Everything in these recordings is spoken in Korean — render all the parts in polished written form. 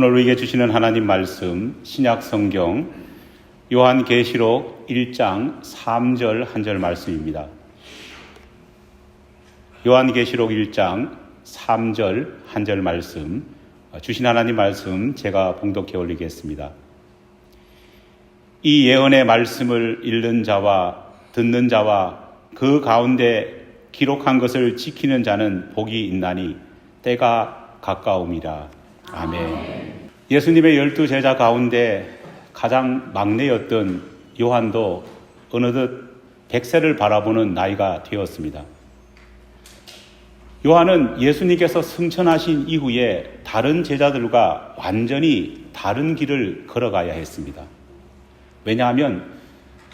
오늘 우리에게 주시는 하나님 말씀 신약 성경 요한계시록 1장 3절 한 절 말씀입니다. 요한계시록 1장 3절 한 절 말씀, 주신 하나님 말씀 제가 봉독해 올리겠습니다. 이 예언의 말씀을 읽는 자와 듣는 자와 그 가운데 기록한 것을 지키는 자는 복이 있나니 때가 가까움이라. 아멘. 예수님의 12제자 가운데 가장 막내였던 요한도 어느덧 100세를 바라보는 나이가 되었습니다. 요한은 예수님께서 승천하신 이후에 다른 제자들과 완전히 다른 길을 걸어가야 했습니다. 왜냐하면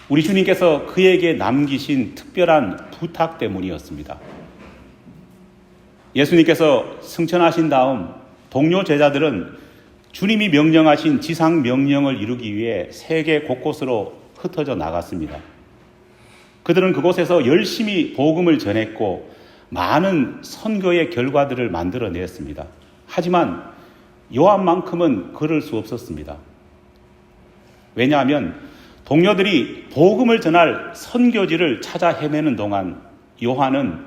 우리 주님께서 그에게 남기신 특별한 부탁 때문이었습니다. 예수님께서 승천하신 다음 동료 제자들은 주님이 명령하신 지상 명령을 이루기 위해 세계 곳곳으로 흩어져 나갔습니다. 그들은 그곳에서 열심히 복음을 전했고 많은 선교의 결과들을 만들어냈습니다. 하지만 요한만큼은 그럴 수 없었습니다. 왜냐하면 동료들이 복음을 전할 선교지를 찾아 헤매는 동안 요한은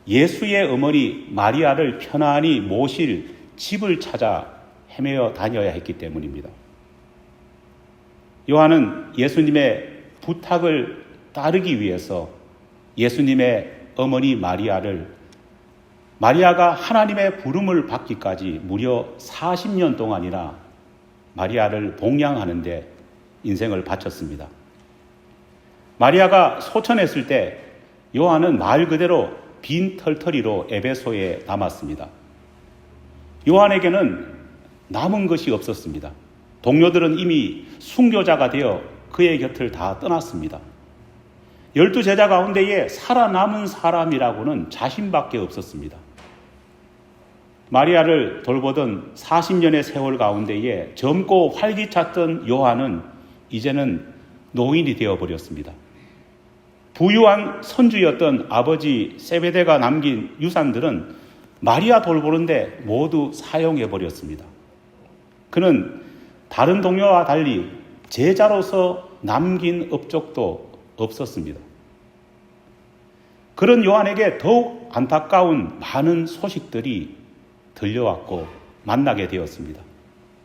예수의 어머니 마리아를 편안히 모실 집을 찾아 헤매어 다녀야 했기 때문입니다. 요한은 예수님의 부탁을 따르기 위해서 예수님의 어머니 마리아가 하나님의 부름을 받기까지 무려 40년 동안이나 마리아를 봉양하는 데 인생을 바쳤습니다. 마리아가 소천했을 때 요한은 말 그대로 빈 털터리로 에베소에 남았습니다. 요한에게는 남은 것이 없었습니다. 동료들은 이미 순교자가 되어 그의 곁을 다 떠났습니다. 12제자 가운데에 살아남은 사람이라고는 자신밖에 없었습니다. 마리아를 돌보던 40년의 세월 가운데에 젊고 활기찼던 요한은 이제는 노인이 되어버렸습니다. 부유한 선주였던 아버지 세베대가 남긴 유산들은 마리아 돌보는데 모두 사용해버렸습니다. 그는 다른 동료와 달리 제자로서 남긴 업적도 없었습니다. 그런 요한에게 더욱 안타까운 많은 소식들이 들려왔고 만나게 되었습니다.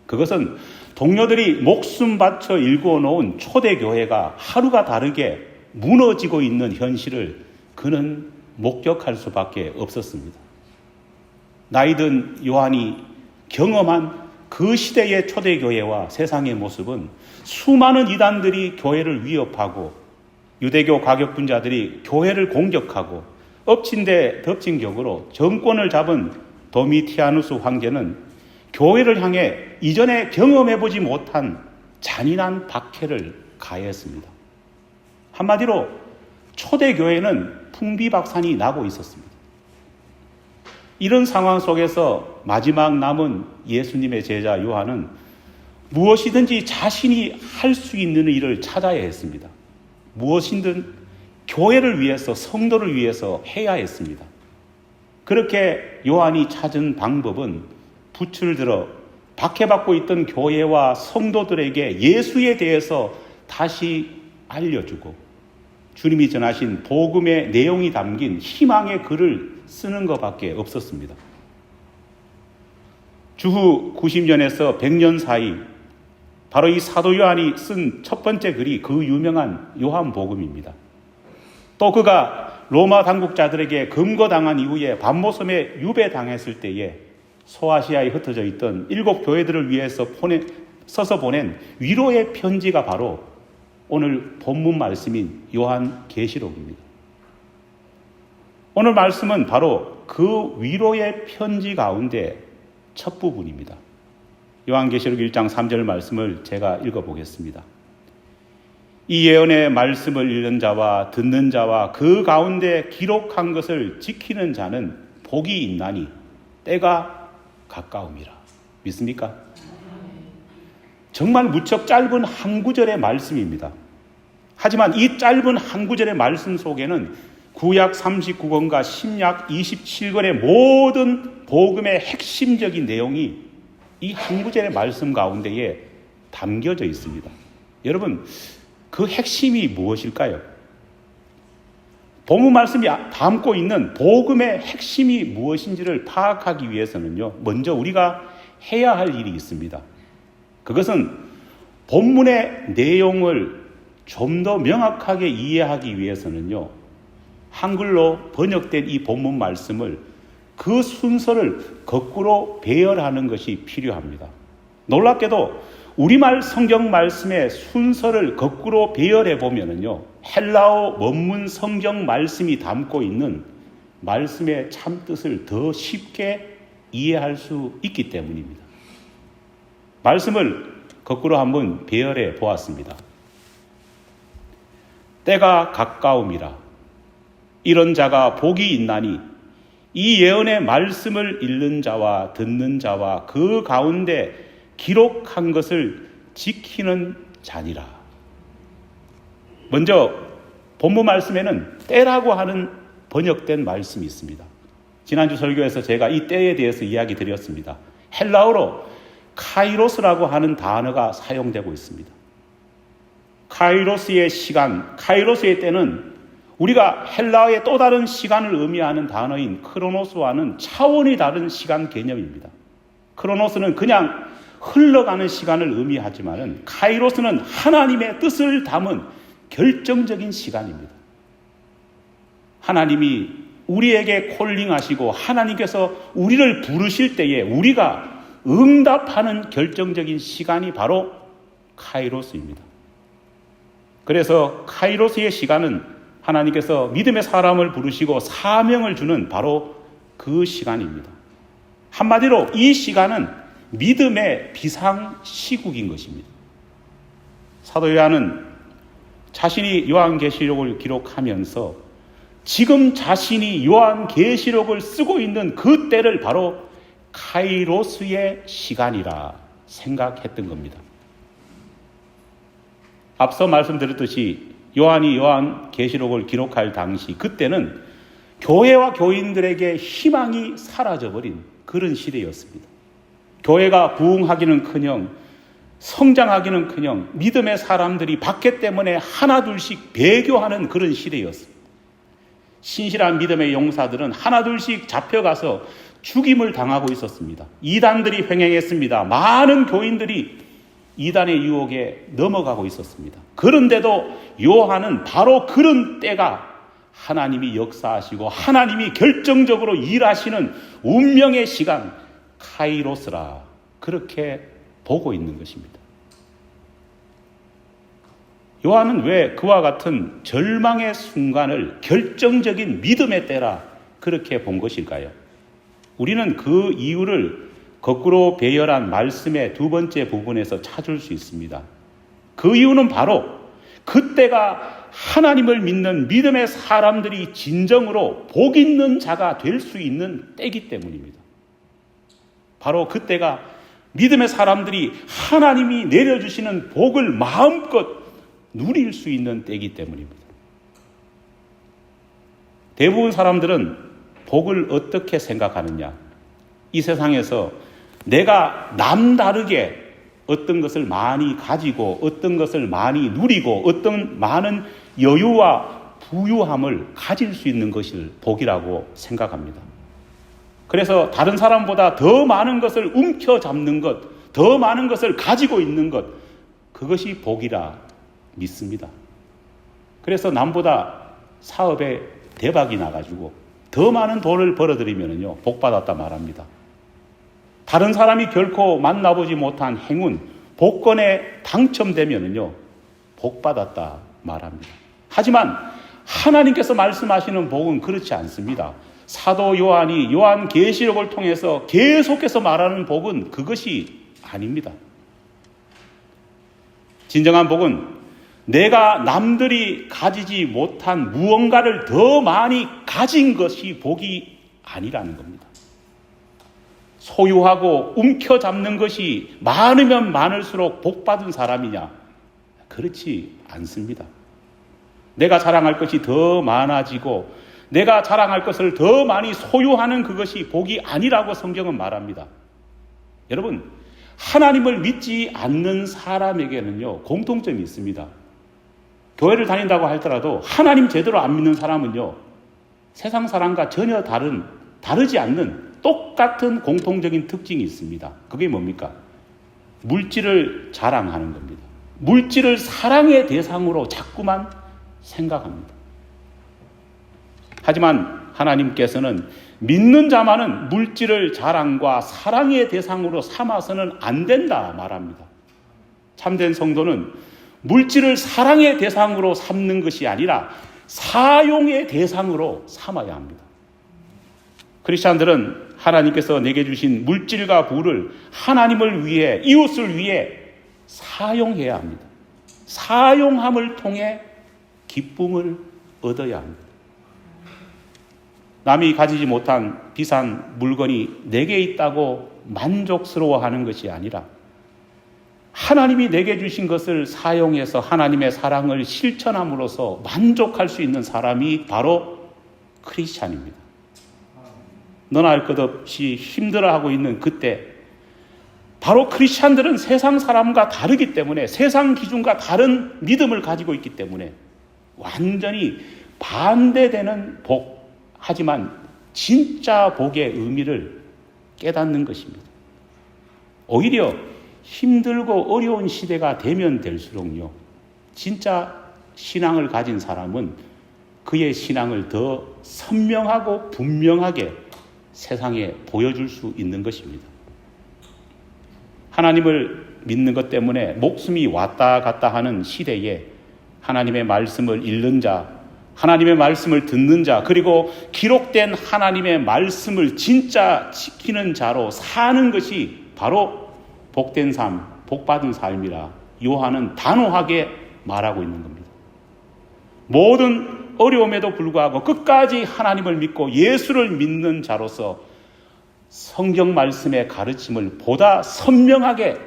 그것은 동료들이 목숨 바쳐 일구어 놓은 초대교회가 하루가 다르게 무너지고 있는 현실을 그는 목격할 수밖에 없었습니다. 나이든 요한이 경험한 그 시대의 초대교회와 세상의 모습은 수많은 이단들이 교회를 위협하고 유대교 가격분자들이 교회를 공격하고 엎친 데 덮친 격으로 정권을 잡은 도미티아누스 황제는 교회를 향해 이전에 경험해보지 못한 잔인한 박해를 가했습니다. 한마디로 초대교회는 풍비박산이 나고 있었습니다. 이런 상황 속에서 마지막 남은 예수님의 제자 요한은 무엇이든지 자신이 할 수 있는 일을 찾아야 했습니다. 무엇이든 교회를 위해서, 성도를 위해서 해야 했습니다. 그렇게 요한이 찾은 방법은 붓을 들어 박해받고 있던 교회와 성도들에게 예수에 대해서 다시 알려주고 주님이 전하신 복음의 내용이 담긴 희망의 글을 쓰는 것밖에 없었습니다. 주후 90년에서 100년 사이 바로 이 사도 요한이 쓴 첫 번째 글이 그 유명한 요한복음입니다. 또 그가 로마 당국자들에게 검거당한 이후에 밤모섬에 유배당했을 때에 소아시아에 흩어져 있던 7 교회들을 위해서 써서 보낸 위로의 편지가 바로 오늘 본문 말씀인 요한계시록입니다. 오늘 말씀은 바로 그 위로의 편지 가운데 첫 부분입니다. 요한계시록 1장 3절 말씀을 제가 읽어보겠습니다. 이 예언의 말씀을 읽는 자와 듣는 자와 그 가운데 기록한 것을 지키는 자는 복이 있나니 때가 가까움이라. 믿습니까? 정말 무척 짧은 한 구절의 말씀입니다. 하지만 이 짧은 한 구절의 말씀 속에는 구약 39권과 신약 27권의 모든 복음의 핵심적인 내용이 이 한 구절의 말씀 가운데에 담겨져 있습니다. 여러분, 그 핵심이 무엇일까요? 본문 말씀이 담고 있는 복음의 핵심이 무엇인지를 파악하기 위해서는요, 먼저 우리가 해야 할 일이 있습니다. 그것은 본문의 내용을 좀 더 명확하게 이해하기 위해서는요, 한글로 번역된 이 본문 말씀을 그 순서를 거꾸로 배열하는 것이 필요합니다. 놀랍게도 우리말 성경 말씀의 순서를 거꾸로 배열해 보면은요, 헬라어 원문 성경 말씀이 담고 있는 말씀의 참뜻을 더 쉽게 이해할 수 있기 때문입니다. 말씀을 거꾸로 한번 배열해 보았습니다. 때가 가까움이라. 이런 자가 복이 있나니 이 예언의 말씀을 읽는 자와 듣는 자와 그 가운데 기록한 것을 지키는 자니라. 먼저 본문 말씀에는 때라고 하는 번역된 말씀이 있습니다. 지난주 설교에서 제가 이 때에 대해서 이야기 드렸습니다. 헬라어로 카이로스라고 하는 단어가 사용되고 있습니다. 카이로스의 시간, 카이로스의 때는 우리가 헬라어의 또 다른 시간을 의미하는 단어인 크로노스와는 차원이 다른 시간 개념입니다. 크로노스는 그냥 흘러가는 시간을 의미하지만 카이로스는 하나님의 뜻을 담은 결정적인 시간입니다. 하나님이 우리에게 콜링하시고 하나님께서 우리를 부르실 때에 우리가 응답하는 결정적인 시간이 바로 카이로스입니다. 그래서 카이로스의 시간은 하나님께서 믿음의 사람을 부르시고 사명을 주는 바로 그 시간입니다. 한마디로 이 시간은 믿음의 비상시국인 것입니다. 사도 요한은 자신이 요한계시록을 기록하면서 지금 자신이 요한계시록을 쓰고 있는 그 때를 바로 카이로스의 시간이라 생각했던 겁니다. 앞서 말씀드렸듯이 요한이 요한계시록을 기록할 당시 그때는 교회와 교인들에게 희망이 사라져버린 그런 시대였습니다. 교회가 부흥하기는커녕 성장하기는커녕 믿음의 사람들이 박해 때문에 하나둘씩 배교하는 그런 시대였습니다. 신실한 믿음의 용사들은 하나둘씩 잡혀가서 죽임을 당하고 있었습니다. 이단들이 횡행했습니다. 많은 교인들이 이단의 유혹에 넘어가고 있었습니다. 그런데도 요한은 바로 그런 때가 하나님이 역사하시고 하나님이 결정적으로 일하시는 운명의 시간 카이로스라 그렇게 보고 있는 것입니다. 요한은 왜 그와 같은 절망의 순간을 결정적인 믿음의 때라 그렇게 본 것일까요? 우리는 그 이유를 거꾸로 배열한 말씀의 두 번째 부분에서 찾을 수 있습니다. 그 이유는 바로 그때가 하나님을 믿는 믿음의 사람들이 진정으로 복 있는 자가 될 수 있는 때이기 때문입니다. 바로 그때가 믿음의 사람들이 하나님이 내려주시는 복을 마음껏 누릴 수 있는 때이기 때문입니다. 대부분 사람들은 복을 어떻게 생각하느냐? 이 세상에서 내가 남다르게 어떤 것을 많이 가지고 어떤 것을 많이 누리고 어떤 많은 여유와 부유함을 가질 수 있는 것을 복이라고 생각합니다. 그래서 다른 사람보다 더 많은 것을 움켜잡는 것, 더 많은 것을 가지고 있는 것, 그것이 복이라 믿습니다. 그래서 남보다 사업에 대박이 나가지고 더 많은 돈을 벌어들이면요 복받았다 말합니다. 다른 사람이 결코 만나보지 못한 행운, 복권에 당첨되면요 복받았다 말합니다. 하지만 하나님께서 말씀하시는 복은 그렇지 않습니다. 사도 요한이 요한계시록을 통해서 계속해서 말하는 복은 그것이 아닙니다. 진정한 복은 내가 남들이 가지지 못한 무언가를 더 많이 가진 것이 복이 아니라는 겁니다. 소유하고 움켜잡는 것이 많으면 많을수록 복받은 사람이냐? 그렇지 않습니다. 내가 자랑할 것이 더 많아지고 내가 자랑할 것을 더 많이 소유하는 그것이 복이 아니라고 성경은 말합니다. 여러분, 하나님을 믿지 않는 사람에게는요, 공통점이 있습니다. 교회를 다닌다고 할지라도 하나님 제대로 안 믿는 사람은요, 세상 사람과 전혀 다르지 않는 똑같은 공통적인 특징이 있습니다. 그게 뭡니까? 물질을 자랑하는 겁니다. 물질을 사랑의 대상으로 자꾸만 생각합니다. 하지만 하나님께서는 믿는 자만은 물질을 자랑과 사랑의 대상으로 삼아서는 안 된다 말합니다. 참된 성도는 물질을 사랑의 대상으로 삼는 것이 아니라 사용의 대상으로 삼아야 합니다. 크리스찬들은 하나님께서 내게 주신 물질과 부를 하나님을 위해, 이웃을 위해 사용해야 합니다. 사용함을 통해 기쁨을 얻어야 합니다. 남이 가지지 못한 비싼 물건이 내게 있다고 만족스러워하는 것이 아니라 하나님이 내게 주신 것을 사용해서 하나님의 사랑을 실천함으로써 만족할 수 있는 사람이 바로 크리스찬입니다. 너나 할 것 없이 힘들어하고 있는 그때 바로 크리스찬들은 세상 사람과 다르기 때문에, 세상 기준과 다른 믿음을 가지고 있기 때문에 완전히 반대되는 복, 하지만 진짜 복의 의미를 깨닫는 것입니다. 오히려 힘들고 어려운 시대가 되면 될수록요, 진짜 신앙을 가진 사람은 그의 신앙을 더 선명하고 분명하게 세상에 보여줄 수 있는 것입니다. 하나님을 믿는 것 때문에 목숨이 왔다 갔다 하는 시대에 하나님의 말씀을 읽는 자, 하나님의 말씀을 듣는 자, 그리고 기록된 하나님의 말씀을 진짜 지키는 자로 사는 것이 바로 복된 삶, 복받은 삶이라 요한은 단호하게 말하고 있는 겁니다. 모든 어려움에도 불구하고 끝까지 하나님을 믿고 예수를 믿는 자로서 성경 말씀의 가르침을 보다 선명하게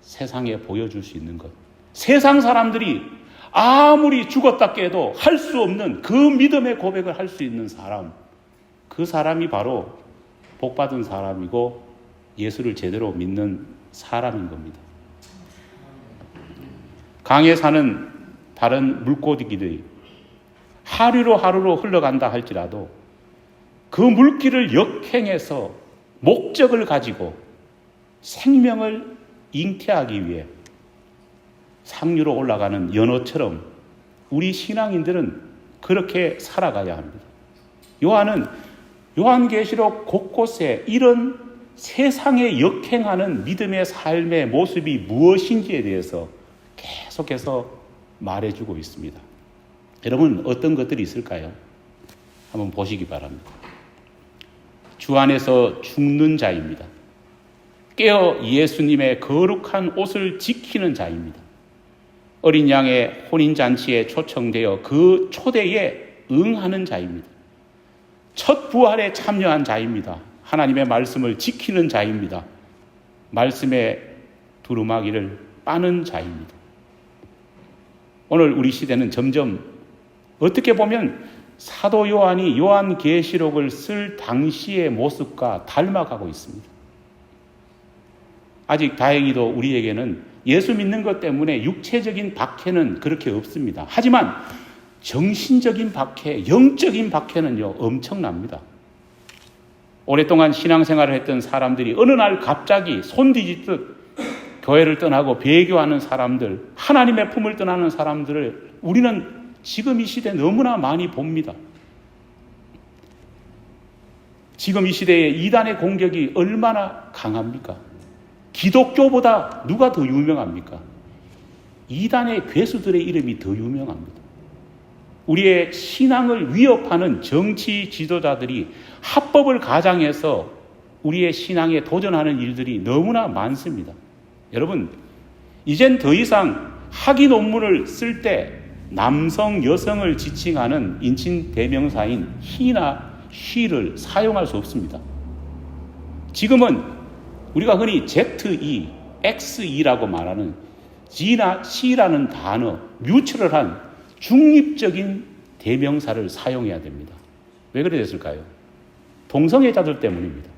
세상에 보여줄 수 있는 것. 세상 사람들이 아무리 죽었다 깨도 할 수 없는 그 믿음의 고백을 할 수 있는 사람, 그 사람이 바로 복받은 사람이고 예수를 제대로 믿는 사람인 겁니다. 강에 사는 다른 물고기들이 하루로 흘러간다 할지라도 그 물길을 역행해서 목적을 가지고 생명을 잉태하기 위해 상류로 올라가는 연어처럼 우리 신앙인들은 그렇게 살아가야 합니다. 요한은 요한계시록 곳곳에 이런 세상에 역행하는 믿음의 삶의 모습이 무엇인지에 대해서 계속해서 말해주고 있습니다. 여러분, 어떤 것들이 있을까요? 한번 보시기 바랍니다. 주 안에서 죽는 자입니다. 깨어 예수님의 거룩한 옷을 지키는 자입니다. 어린 양의 혼인잔치에 초청되어 그 초대에 응하는 자입니다. 첫 부활에 참여한 자입니다. 하나님의 말씀을 지키는 자입니다. 말씀의 두루마기를 빠는 자입니다. 오늘 우리 시대는 점점 어떻게 보면 사도 요한이 요한계시록을 쓸 당시의 모습과 닮아가고 있습니다. 아직 다행히도 우리에게는 예수 믿는 것 때문에 육체적인 박해는 그렇게 없습니다. 하지만 정신적인 박해, 영적인 박해는요, 엄청납니다. 오랫동안 신앙생활을 했던 사람들이 어느 날 갑자기 손 뒤집듯 교회를 떠나고 배교하는 사람들, 하나님의 품을 떠나는 사람들을 우리는 지금 이 시대에 너무나 많이 봅니다. 지금 이 시대에 이단의 공격이 얼마나 강합니까? 기독교보다 누가 더 유명합니까? 이단의 괴수들의 이름이 더 유명합니다. 우리의 신앙을 위협하는 정치 지도자들이 합법을 가장해서 우리의 신앙에 도전하는 일들이 너무나 많습니다. 여러분, 이젠 더 이상 학위 논문을 쓸 때 남성, 여성을 지칭하는 인칭 대명사인 he나 she를 사용할 수 없습니다. 지금은 우리가 흔히 ZE, XE라고 말하는 G나 C라는 단어, 뉴트럴한 중립적인 대명사를 사용해야 됩니다. 왜 그래 됐을까요? 동성애자들 때문입니다.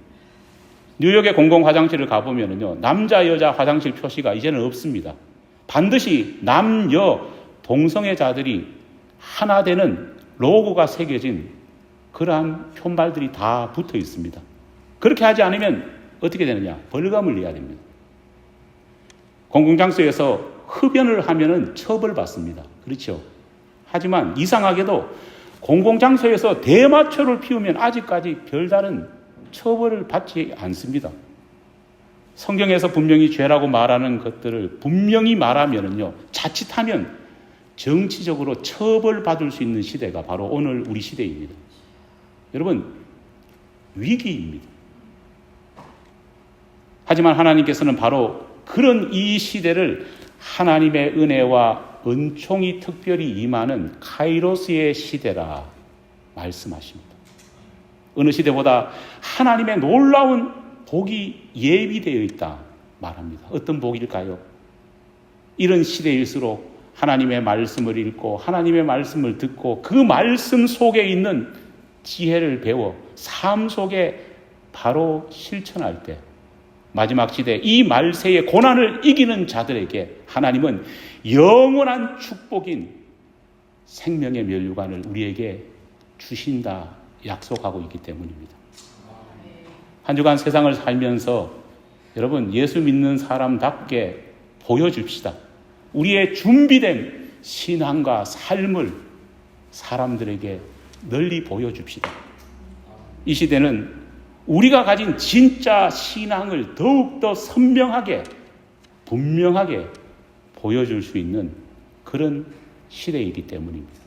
뉴욕의 공공 화장실을 가보면요, 남자 여자 화장실 표시가 이제는 없습니다. 반드시 남여 동성애자들이 하나 되는 로고가 새겨진 그러한 표말들이 다 붙어 있습니다. 그렇게 하지 않으면 어떻게 되느냐? 벌금을 내야 됩니다. 공공장소에서 흡연을 하면은 처벌받습니다. 그렇죠? 하지만 이상하게도 공공장소에서 대마초를 피우면 아직까지 별다른 처벌을 받지 않습니다. 성경에서 분명히 죄라고 말하는 것들을 분명히 말하면은요, 자칫하면 정치적으로 처벌받을 수 있는 시대가 바로 오늘 우리 시대입니다. 여러분, 위기입니다. 하지만 하나님께서는 바로 그런 이 시대를 하나님의 은혜와 은총이 특별히 임하는 카이로스의 시대라 말씀하십니다. 어느 시대보다 하나님의 놀라운 복이 예비되어 있다 말합니다. 어떤 복일까요? 이런 시대일수록 하나님의 말씀을 읽고 하나님의 말씀을 듣고 그 말씀 속에 있는 지혜를 배워 삶 속에 바로 실천할 때 마지막 시대 이 말세의 고난을 이기는 자들에게 하나님은 영원한 축복인 생명의 면류관을 우리에게 주신다 약속하고 있기 때문입니다. 한 주간 세상을 살면서 여러분 예수 믿는 사람답게 보여줍시다. 우리의 준비된 신앙과 삶을 사람들에게 널리 보여줍시다. 이 시대는 우리가 가진 진짜 신앙을 더욱더 선명하게 분명하게 보여줄 수 있는 그런 시대이기 때문입니다.